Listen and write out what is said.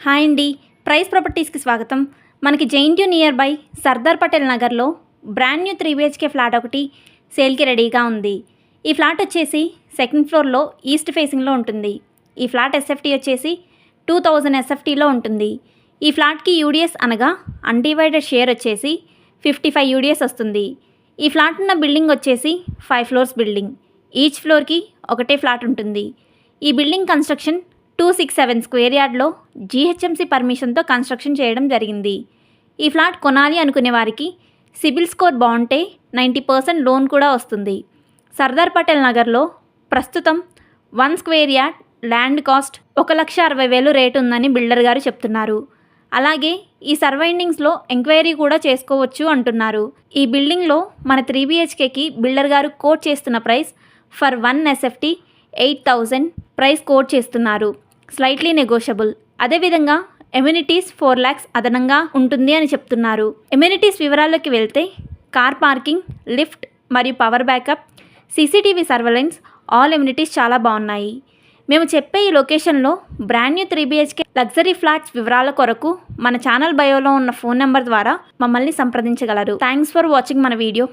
Hi అండి, price ప్రాపర్టీస్కి స్వాగతం. మనకి జైంట్యూ నియర్ బై సర్దార్ పటేల్ నగర్లో బ్రాండ్ న్యూ 3 BHK ఫ్లాట్ ఒకటి సేల్కి రెడీగా ఉంది. ఈ ఫ్లాట్ వచ్చేసి సెకండ్ ఫ్లోర్లో ఈస్ట్ ఫేసింగ్లో ఉంటుంది. ఈ ఫ్లాట్ ఎస్ఎఫ్టీ వచ్చేసి 2000 ఎస్ఎఫ్టీలో ఉంటుంది. ఈ ఫ్లాట్కి యూడిఎస్ అనగా అన్డివైడెడ్ షేర్ వచ్చేసి 55 యూడిఎస్ వస్తుంది. ఈ ఫ్లాట్ ఉన్న బిల్డింగ్ వచ్చేసి 5 ఫ్లోర్స్ బిల్డింగ్. ఈచ్ ఫ్లోర్కి ఒకటే ఫ్లాట్ ఉంటుంది. ఈ బిల్డింగ్ కన్స్ట్రక్షన్ 267 స్క్వేర్ యార్డ్లో జీహెచ్ఎంసీ పర్మిషన్తో కన్స్ట్రక్షన్ చేయడం జరిగింది. ఈ ఫ్లాట్ కొనాలి అనుకునే వారికి సిబిల్ స్కోర్ బాగుంటే 90% లోన్ కూడా వస్తుంది. సర్దార్ పటేల్ నగర్లో ప్రస్తుతం 1 square yard land cost 1,60,000 rate ఉందని బిల్డర్ గారు చెప్తున్నారు. అలాగే ఈ సర్వైండింగ్స్లో ఎంక్వైరీ కూడా చేసుకోవచ్చు అంటున్నారు. ఈ బిల్డింగ్లో మన 3 BHKకి బిల్డర్ గారు కోట్ చేస్తున్న price for 1 SFT 8,000 price quote చేస్తున్నారు. Slightly negotiable. అదేవిధంగా ఎమ్యూనిటీస్ 4 lakhs అదనంగా ఉంటుంది అని చెప్తున్నారు. ఎమ్యూనిటీస్ వివరాల్లోకి వెళ్తే కార్ పార్కింగ్, లిఫ్ట్ మరియు power backup, CCTV surveillance, all amenities చాలా బాగున్నాయి. మేము చెప్పే ఈ లొకేషన్లో brand new 3 BHK luxury flats వివరాల కొరకు మన ఛానల్ బయోలో ఉన్న ఫోన్ నెంబర్ ద్వారా మమ్మల్ని సంప్రదించగలరు. థ్యాంక్స్ ఫర్ వాచింగ్ మన వీడియో.